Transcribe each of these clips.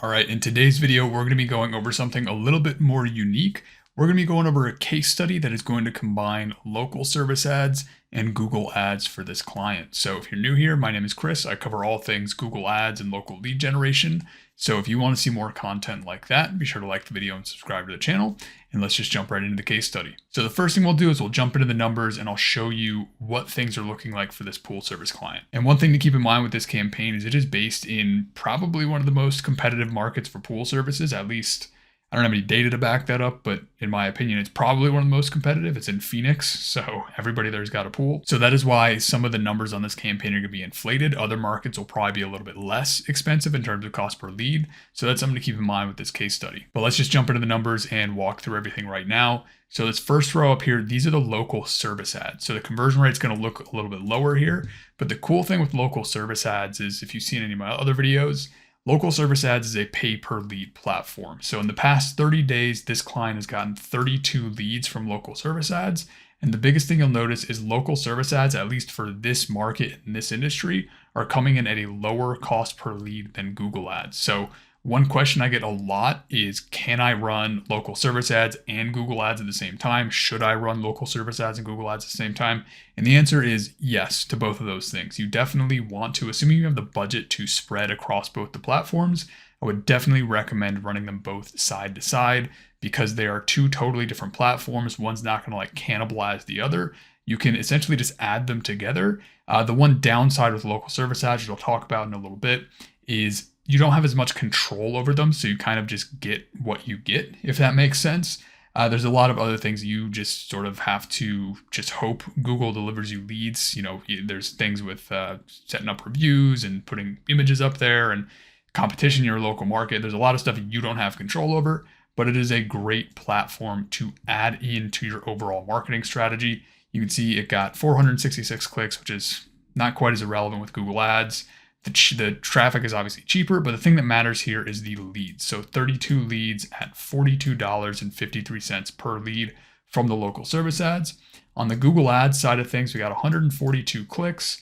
All right, in today's video, we're going to be going over something a little bit more unique. We're going to be going over a case study that is going to combine local service ads and Google Ads for this client. So if you're new here, my name is Chris. I cover all things Google Ads and local lead generation. So if you want to see more content like that, be sure to like the video and subscribe to the channel. And let's just jump right into the case study. So the first thing we'll do is we'll jump into the numbers and I'll show you what things are looking like for this pool service client. And one thing to keep in mind with this campaign is it is based in probably one of the most competitive markets for pool services. At least, I don't have any data to back that up, but in my opinion, it's probably one of the most competitive. It's in Phoenix, so everybody there's got a pool. So that is why some of the numbers on this campaign are going to be inflated. Other markets will probably be a little bit less expensive in terms of cost per lead. So that's something to keep in mind with this case study. But let's just jump into the numbers and walk through everything right now. So this first row up here, these are the local service ads. So the conversion rate is going to look a little bit lower here. But the cool thing with local service ads is if you've seen any of my other videos, local service ads is a pay per lead platform. So in the past 30 days, this client has gotten 32 leads from local service ads. And the biggest thing you'll notice is local service ads, at least for this market in this industry, are coming in at a lower cost per lead than Google Ads. So one question I get a lot is, can I run local service ads and Google Ads at the same time? Should I run local service ads and Google Ads at the same time? And the answer is yes to both of those things. You definitely want to, assuming you have the budget to spread across both the platforms, I would definitely recommend running them both side to side because they are two totally different platforms. One's not going to like cannibalize the other. You can essentially just add them together. The one downside with local service ads, which I'll talk about in a little bit, is you don't have as much control over them, so you kind of just get what you get, if that makes sense. There's a lot of other things you just sort of have to just hope Google delivers you leads. You know, there's things with setting up reviews and putting images up there and competition in your local market. There's a lot of stuff you don't have control over, but it is a great platform to add into your overall marketing strategy. You can see it got 466 clicks, which is not quite as irrelevant with Google Ads. The traffic is obviously cheaper, but the thing that matters here is the leads. So 32 leads at $42.53 per lead from the local service ads. On the Google Ads side of things, we got 142 clicks,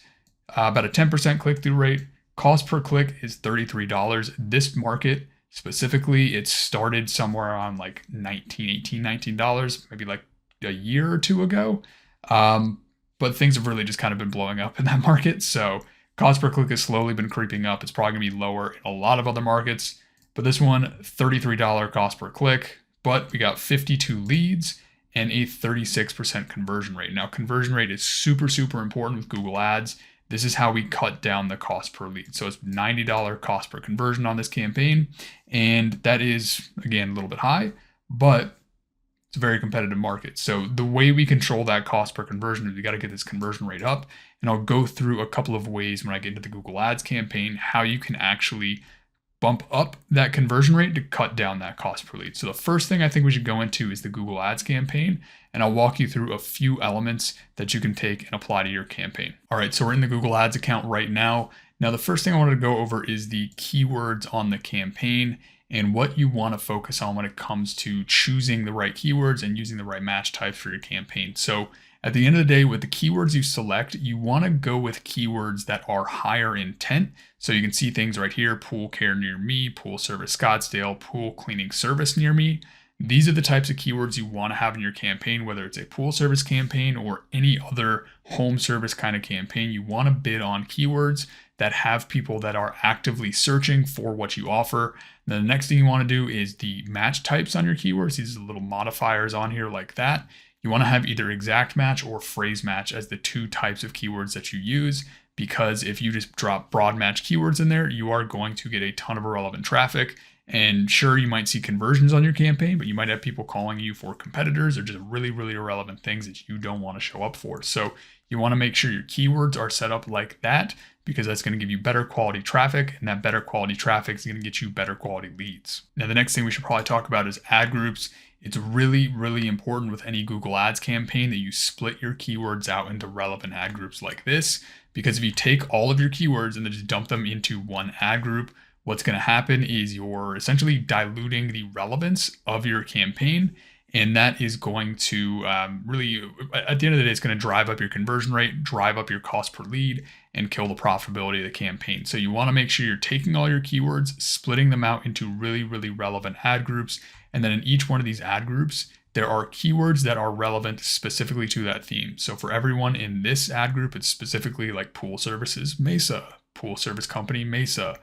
about a 10% click-through rate. Cost per click is $33. This market specifically, it started somewhere around like $19, maybe like a year or two ago. But things have really just kind of been blowing up in that market. So cost per click has slowly been creeping up. It's probably going to be lower in a lot of other markets. But this one, $33 cost per click. But we got 52 leads and a 36% conversion rate. Now, conversion rate is super, super important with Google Ads. This is how we cut down the cost per lead. So it's $90 cost per conversion on this campaign. And that is, again, a little bit high, but it's a very competitive market. So the way we control that cost per conversion is we got to get this conversion rate up. And I'll go through a couple of ways when I get into the Google Ads campaign, how you can actually bump up that conversion rate to cut down that cost per lead. So the first thing I think we should go into is the Google Ads campaign. And I'll walk you through a few elements that you can take and apply to your campaign. All right, so we're in the Google Ads account right now. Now, the first thing I wanted to go over is the keywords on the campaign and what you want to focus on when it comes to choosing the right keywords and using the right match types for your campaign. So at the end of the day, with the keywords you select, you want to go with keywords that are higher intent. So you can see things right here: pool care near me, pool service Scottsdale, pool cleaning service near me. These are the types of keywords you want to have in your campaign, whether it's a pool service campaign or any other home service kind of campaign. You want to bid on keywords that have people that are actively searching for what you offer. Then the next thing you want to do is the match types on your keywords. These are little modifiers on here like that. You want to have either exact match or phrase match as the two types of keywords that you use, because if you just drop broad match keywords in there, you are going to get a ton of irrelevant traffic. And sure, you might see conversions on your campaign, but you might have people calling you for competitors or just really, really irrelevant things that you don't want to show up for. So you want to make sure your keywords are set up like that, because that's going to give you better quality traffic, and that better quality traffic is going to get you better quality leads. Now, the next thing we should probably talk about is ad groups. It's really, really important with any Google Ads campaign that you split your keywords out into relevant ad groups like this, because if you take all of your keywords and then just dump them into one ad group, what's going to happen is you're essentially diluting the relevance of your campaign. And that is going to really, at the end of the day, it's going to drive up your conversion rate, drive up your cost per lead, and kill the profitability of the campaign. So you want to make sure you're taking all your keywords, splitting them out into really, really relevant ad groups. And then in each one of these ad groups, there are keywords that are relevant specifically to that theme. So for everyone in this ad group, it's specifically like pool services, Mesa, pool service company, Mesa.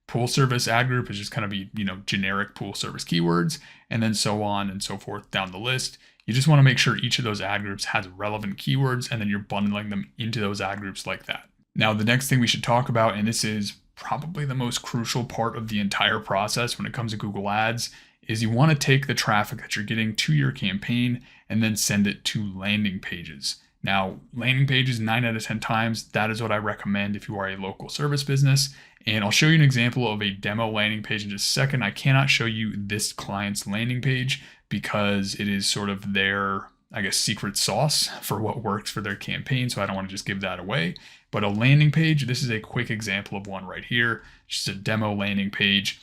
Pool service ad group is just kind of be, generic pool service keywords, and then so on and so forth down the list. You just want to make sure each of those ad groups has relevant keywords, and then you're bundling them into those ad groups like that. Now, the next thing we should talk about, and this is probably the most crucial part of the entire process when it comes to Google Ads, is you want to take the traffic that you're getting to your campaign and then send it to landing pages. Now, landing pages 9 out of 10 times, that is what I recommend if you are a local service business. And I'll show you an example of a demo landing page in just a second. I cannot show you this client's landing page because it is sort of their, secret sauce for what works for their campaign. So I don't want to just give that away. But a landing page, this is a quick example of one right here. Just a demo landing page.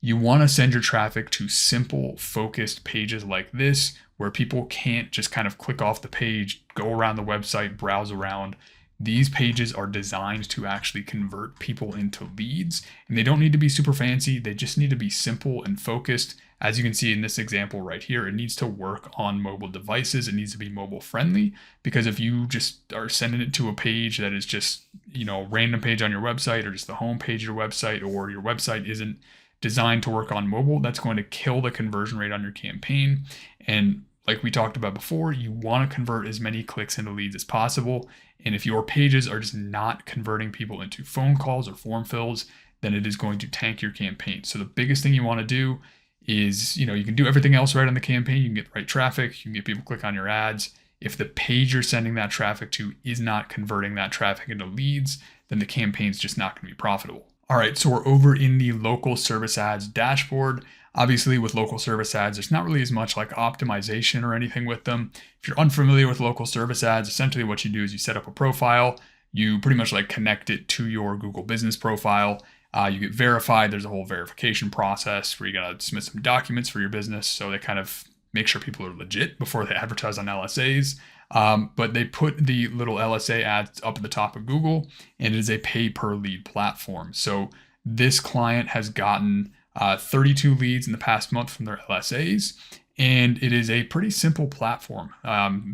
You want to send your traffic to simple, focused pages like this, where people can't just kind of click off the page, go around the website, browse around. These pages are designed to actually convert people into leads, and they don't need to be super fancy. They just need to be simple and focused. As you can see in this example right here, it needs to work on mobile devices. It needs to be mobile friendly, because if you just are sending it to a page that is just, a random page on your website, or just the home page of your website, or your website isn't designed to work on mobile, that's going to kill the conversion rate on your campaign. And like we talked about before, you want to convert as many clicks into leads as possible. And if your pages are just not converting people into phone calls or form fills, then it is going to tank your campaign. So the biggest thing you want to do is, you can do everything else right on the campaign. You can get the right traffic, you can get people to click on your ads. If the page you're sending that traffic to is not converting that traffic into leads, then the campaign's just not going to be profitable. All right, so we're over in the local service ads dashboard. Obviously, with local service ads, there's not really as much like optimization or anything with them. If you're unfamiliar with local service ads, essentially what you do is you set up a profile, you pretty much like connect it to your Google business profile. You get verified. There's a whole verification process where you got to submit some documents for your business. So they kind of make sure people are legit before they advertise on LSAs. But they put the little LSA ads up at the top of Google, and it is a pay per lead platform. So this client has gotten 32 leads in the past month from their LSAs, and it is a pretty simple platform.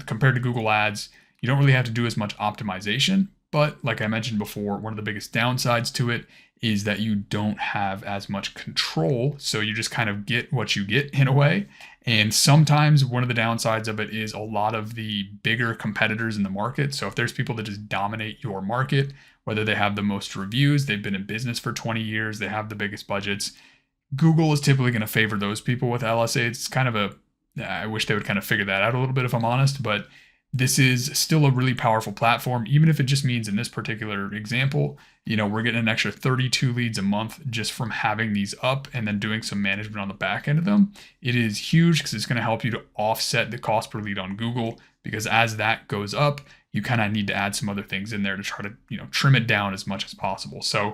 Compared to Google Ads, you don't really have to do as much optimization, but like I mentioned before, one of the biggest downsides to it is that you don't have as much control. So you just kind of get what you get in a way. And sometimes one of the downsides of it is a lot of the bigger competitors in the market. So if there's people that just dominate your market, whether they have the most reviews, they've been in business for 20 years, they have the biggest budgets, Google is typically going to favor those people with LSA. It's kind of I wish they would kind of figure that out a little bit if I'm honest, but this is still a really powerful platform, even if it just means in this particular example, we're getting an extra 32 leads a month just from having these up and then doing some management on the back end of them. It is huge because it's going to help you to offset the cost per lead on Google, because as that goes up, you kind of need to add some other things in there to try to, trim it down as much as possible. So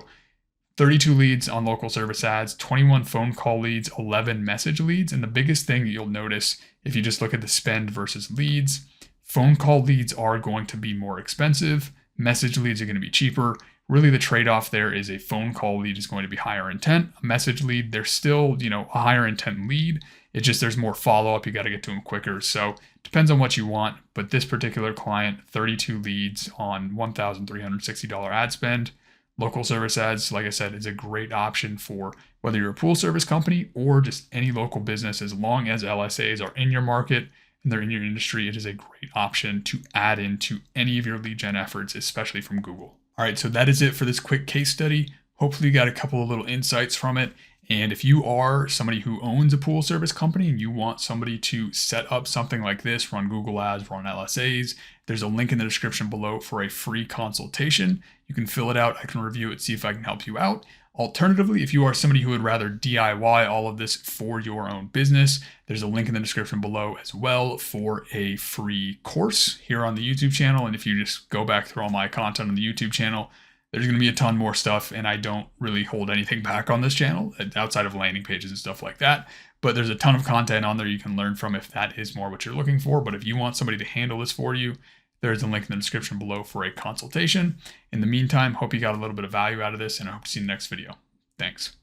32 leads on local service ads, 21 phone call leads, 11 message leads. And the biggest thing that you'll notice if you just look at the spend versus leads, phone call leads are going to be more expensive. Message leads are going to be cheaper. Really, the trade-off there is a phone call lead is going to be higher intent. A message lead, they're still, a higher intent lead. It's just there's more follow-up. You got to get to them quicker. So it depends on what you want. But this particular client, 32 leads on $1,360 ad spend. Local service ads, like I said, is a great option for whether you're a pool service company or just any local business. As long as LSAs are in your market and they're in your industry, it is a great option to add into any of your lead gen efforts, especially from Google. All right, so that is it for this quick case study. Hopefully you got a couple of little insights from it. And if you are somebody who owns a pool service company and you want somebody to set up something like this, run Google Ads, run LSAs, there's a link in the description below for a free consultation. You can fill it out. I can review it, see if I can help you out. Alternatively, if you are somebody who would rather DIY all of this for your own business, there's a link in the description below as well for a free course here on the YouTube channel. And if you just go back through all my content on the YouTube channel, There's going to be a ton more stuff, and I don't really hold anything back on this channel outside of landing pages and stuff like that. But there's a ton of content on there you can learn from if that is more what you're looking for. But if you want somebody to handle this for you, there's a link in the description below for a consultation. In the meantime, hope you got a little bit of value out of this, and I hope to see you in the next video. Thanks.